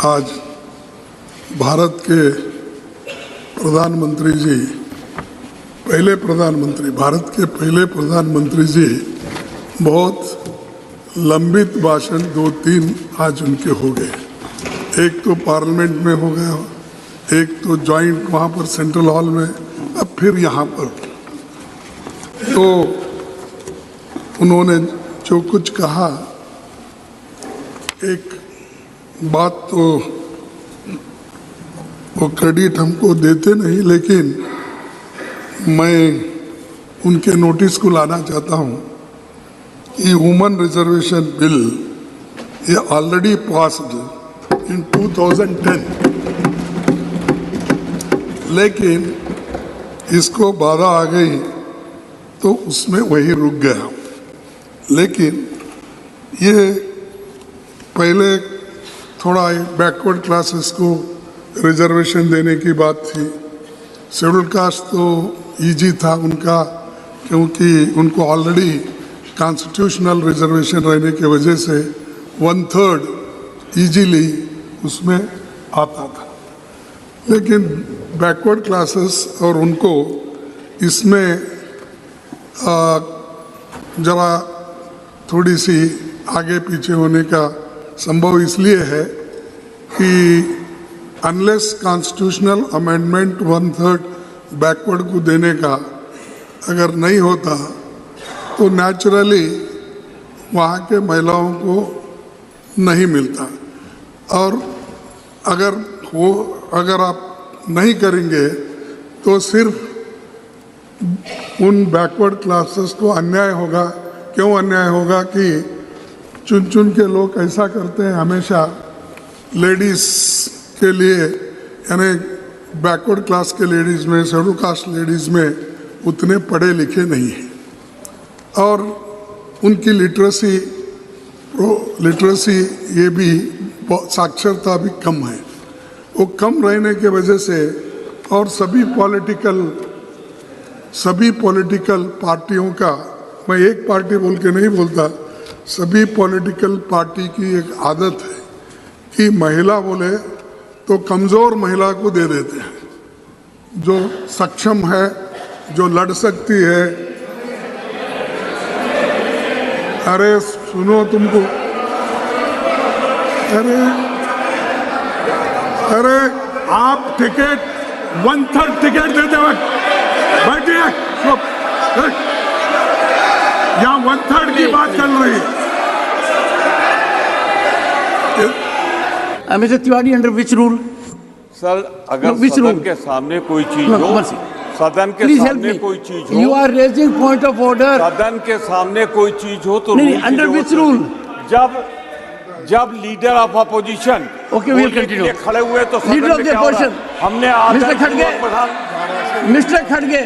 आज भारत के प्रधानमंत्री जी, भारत के पहले प्रधानमंत्री जी बहुत लंबित भाषण 2-3 आज उनके हो गए। एक तो पार्लियामेंट में हो गया, एक तो जॉइंट वहाँ पर सेंट्रल हॉल में, अब फिर यहाँ पर। तो उन्होंने जो कुछ कहा, एक बात तो वो क्रेडिट हमको देते नहीं, लेकिन मैं उनके नोटिस को लाना चाहता हूँ कि वुमेन रिजर्वेशन बिल ये ऑलरेडी पास्ड इन 2010, लेकिन इसको बाधा आ गई तो उसमें वही रुक गया। लेकिन ये पहले थोड़ा बैकवर्ड क्लासेस को रिजर्वेशन देने की बात थी। शेड्यूल कास्ट तो इजी था उनका, क्योंकि उनको ऑलरेडी कॉन्स्टिट्यूशनल रिजर्वेशन रहने की वजह से 1/3 इजीली उसमें आता था। लेकिन बैकवर्ड क्लासेस और उनको इसमें जरा थोड़ी सी आगे पीछे होने का संभव इसलिए है कि अनलेस कॉन्स्टिट्यूशनल अमेंडमेंट 1/3 बैकवर्ड को देने का अगर नहीं होता तो नेचुरली वहाँ के महिलाओं को नहीं मिलता। और अगर आप नहीं करेंगे तो सिर्फ उन बैकवर्ड क्लासेस को अन्याय होगा। क्यों अन्याय होगा कि चुन चुन के लोग ऐसा करते हैं, हमेशा लेडीज़ के लिए, यानी बैकवर्ड क्लास के लेडीज़ में, शेड्यूल कास्ट लेडीज़ में उतने पढ़े लिखे नहीं हैं और उनकी लिटरेसी ये भी साक्षरता भी कम है। वो कम रहने के वजह से और सभी पॉलिटिकल पार्टियों का, मैं एक पार्टी बोल के नहीं बोलता, सभी पॉलिटिकल पार्टी की एक आदत है कि महिला बोले तो कमज़ोर महिला को दे देते हैं, जो सक्षम है, जो लड़ सकती है। अरे सुनो, तुमको अरे आप टिकट 1/3 टिकट देते वक्त बैठिए, यहाँ 1/3 की बात चल रही है। Mr. Tiwari, under which rule? Sir, अगर सदन के सामने कोई चीज हो, सदन के सामने कोई चीज हो, You are raising point of order. सदन के सामने कोई चीज हो तो नहीं, under which rule? जब leader of opposition Okay, we'll continue. खड़े हुए तो लीडर ऑफ द अपोजिशन हमने मिस्टर खड़गे,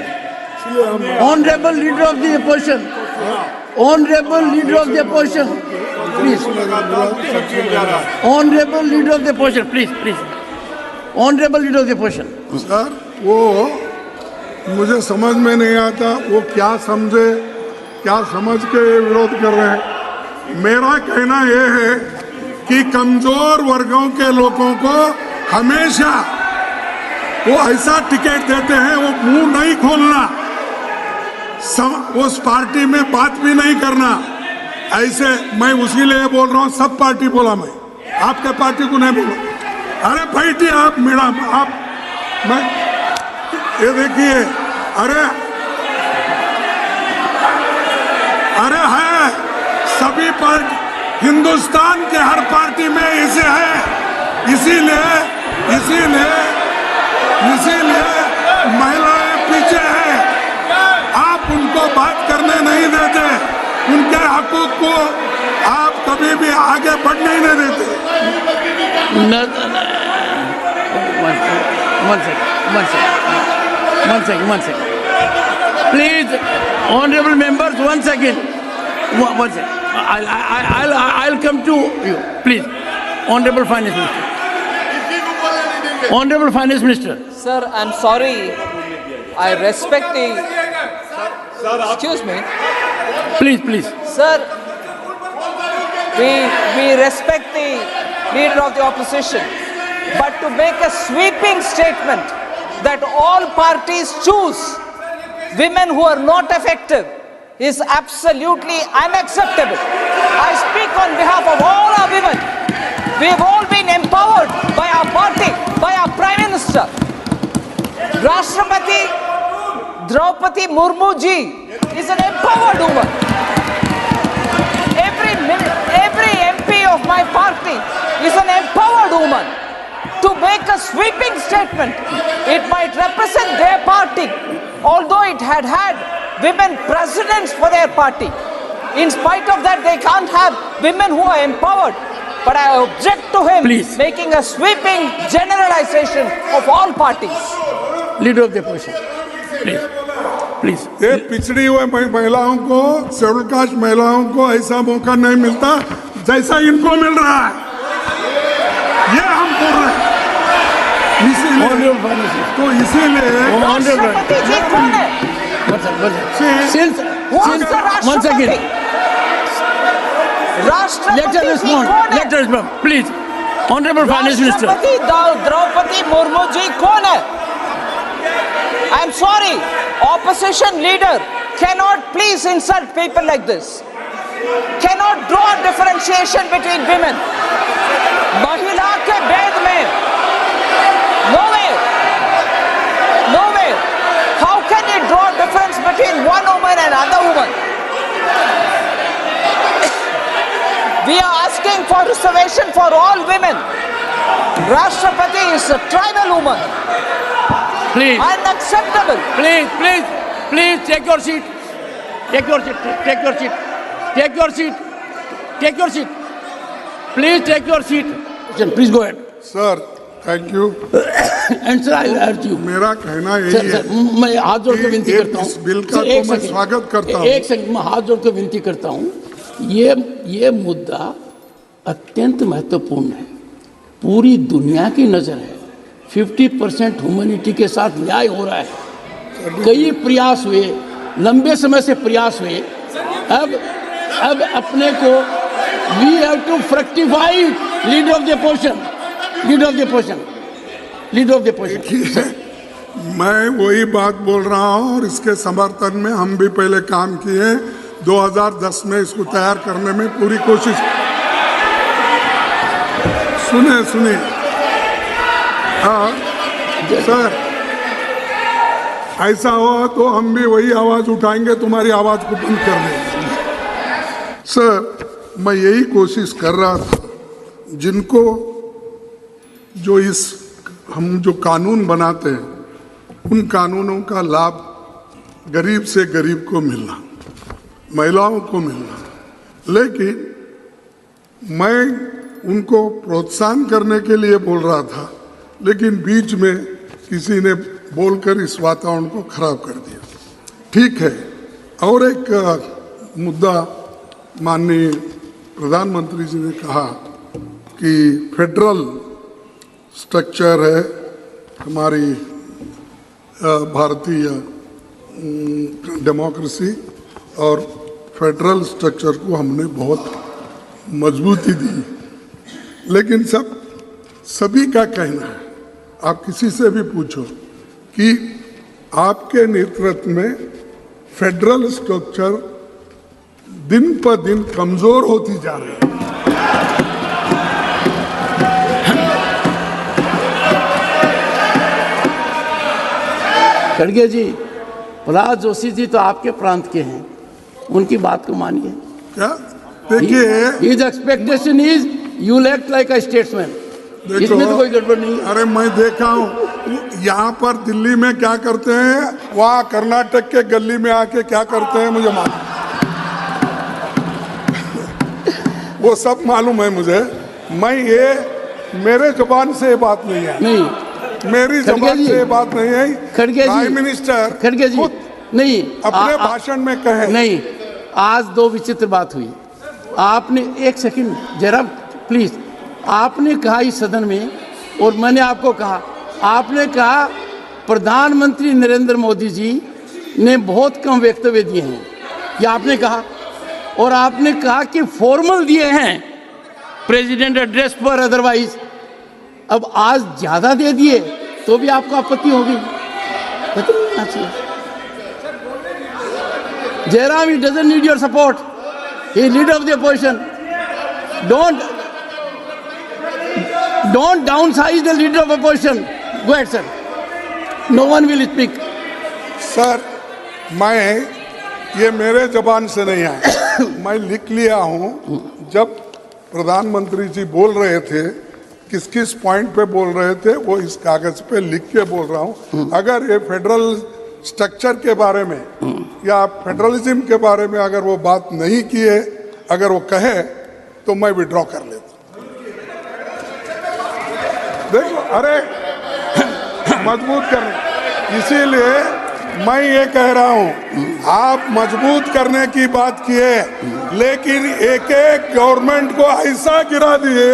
honourable leader of the opposition, honourable leader of the opposition, please, honourable leader of the opposition, please, honourable leader of the opposition. Sir, वो मुझे समझ में नहीं आता वो क्या समझ के विरोध कर रहे हैं। मेरा कहना यह है कि कमजोर वर्गों के लोगों को हमेशा वो ऐसा टिकट देते हैं, वो मुंह नहीं खोलना, उस पार्टी में बात भी नहीं करना। ऐसे मैं उसी लिए बोल रहा हूँ, सब पार्टी बोला, मैं आपके पार्टी को नहीं बोला। अरे बैठिए आप मैडम, मैं ये देखिए, अरे है सभी पार्टी, हिंदुस्तान के हर पार्टी में इसे है, इसीलिए महिलाएं पीछे हैं। आप उनको बात करने नहीं देते, उनके हकूक को आप कभी भी आगे बढ़ने नहीं देते। One second. Please, honorable members, 1 second. 1 second. I'll come to you. Please, honorable finance minister. Honorable finance minister. Sir, I'm sorry. I respect the. Excuse me. Please. Sir, we respect the leader of the opposition. but to make a sweeping statement that all parties choose women who are not effective is absolutely unacceptable. I speak on behalf of all our women. We have all been empowered by our party, by our Prime Minister. Rashtrapati Draupadi Murmu ji is an empowered woman. Every MP of my party is an empowered woman. To make a sweeping statement, it might represent their party, although it had women presidents for their party. In spite of that, they can't have women who are empowered. But I object to him making a sweeping generalization of all parties. Leader of the opposition, please. ये पिछड़ी हुए महिलाओं को, schedule caste महिलाओं को ऐसा मौका नहीं मिलता जैसा इनको मिल रहा है, ये हम बोल रहे हैं। तो इसीलिए राष्ट्रपति जी कौन है? Once again, let her respond. Please, Honorable Finance Minister. राष्ट्रपति द्रौपदी मुर्मू जी कौन है? I am sorry, opposition leader cannot please insult people like this. Cannot draw differentiation between women. महिला के भेद में nowhere. How can you draw difference between one woman and another woman? We are asking for reservation for all women. Rashtrapati is a tribal woman. Please. Unacceptable. Please, take your seat. Take your seat. Please take your seat. Please go ahead. Sir, thank you. And sir, I'll urge you. मेरा कहना यही sir, है, मैं हाथ जोड़ के विनती करता हूँ। इस बिल का तो मैं स्वागत करता हूँ। एक सेकंड, मैं हाथ जोड़ के विनती करता हूँ। ये मुद्दा अत्यंत महत्वपूर्ण है, पूरी दुनिया की नजर है। 50% ह्यूमैनिटी के साथ न्याय हो रहा है। कई प्रयास हुए, लंबे समय से प्रयास हुए। अब अपने को we have to fructify leader of the position. मैं वही बात बोल रहा हूँ और इसके समर्थन में हम भी पहले काम किए। 2010 में इसको तैयार करने में पूरी कोशिश। सुनिए हाँ सर, ऐसा हो तो हम भी वही आवाज उठाएंगे, तुम्हारी आवाज को बंद कर देंगे। सर, मैं यही कोशिश कर रहा था, जिनको हम जो कानून बनाते हैं उन कानूनों का लाभ गरीब से गरीब को मिलना, महिलाओं को मिलना, लेकिन मैं उनको प्रोत्साहन करने के लिए बोल रहा था, लेकिन बीच में किसी ने बोलकर इस वातावरण को खराब कर दिया। ठीक है, और एक मुद्दा माननीय प्रधानमंत्री जी ने कहा कि फेडरल स्ट्रक्चर है हमारी भारतीय डेमोक्रेसी, और फेडरल स्ट्रक्चर को हमने बहुत मजबूती दी। लेकिन सभी का कहना है, आप किसी से भी पूछो कि आपके नेतृत्व में फेडरल स्ट्रक्चर दिन पर दिन कमजोर होती जा रही है। खड़गे जी, प्रहलाद जोशी जी तो आपके प्रांत के हैं, उनकी बात को मानिए। क्या देखिए, His expectation is you will act like a statesman. इसमें तो कोई गड़बड़ नहीं है। अरे मैं देखा हूँ यहाँ पर दिल्ली में क्या करते हैं, वहाँ कर्नाटक के गली में आके क्या करते हैं मुझे मालूम, वो सब मालूम है मुझे। मैं ये मेरे जुबान से ये बात नहीं है, नहीं मेरी जुबान से ये बात नहीं है। खड़गे जी, प्राइम मिनिस्टर खड़गे जी नहीं अपने भाषण में कहे नहीं। आज दो विचित्र बात हुई। आपने एक सेकंड जरा प्लीज, आपने कहा इस सदन में, और मैंने आपको कहा, आपने कहा प्रधानमंत्री नरेंद्र मोदी जी ने बहुत कम वक्तव्य दिए हैं, ये आपने कहा, और आपने कहा कि फॉर्मल दिए हैं प्रेसिडेंट एड्रेस पर, अब आज ज्यादा दे दिए तो भी आपको आपत्ति होगी, खत्म नहीं होना चाहिए। Jairam, he doesn't need your support. He is leader of the opposition. Don't downsize the leader of opposition. Go ahead, sir. No one will speak. Sir, मैं ये मेरे जबान से नहीं आया, मैं लिख लिया हूँ। जब प्रधानमंत्री जी बोल रहे थे, किस किस पॉइंट पे बोल रहे थे, वो इस कागज पे लिख के बोल रहा हूँ। अगर ये फेडरल स्ट्रक्चर के बारे में या फेडरलिज्म के बारे में अगर वो बात नहीं किए, अगर वो कहे तो मैं विड्रॉ कर लेता। देखो, अरे मजबूत करने, इसीलिए मैं ये कह रहा हूं, आप मजबूत करने की बात किए, लेकिन एक एक गवर्नमेंट को ऐसा गिरा दिए,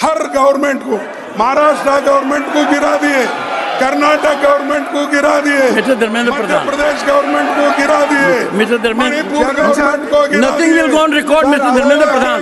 हर गवर्नमेंट को, महाराष्ट्र गवर्नमेंट को गिरा दिए, कर्नाटक गवर्नमेंट को गिरा दिए, मिस्टर धर्मेंद्र मध्य प्रधान, प्रदेश गवर्नमेंट को गिरा दिए, मिस्टर धर्मेंद्र, मणिपुर गवर्नमेंट को गिरा नथिंग दिए। Will go on record, mister Dharmendra Pradhan.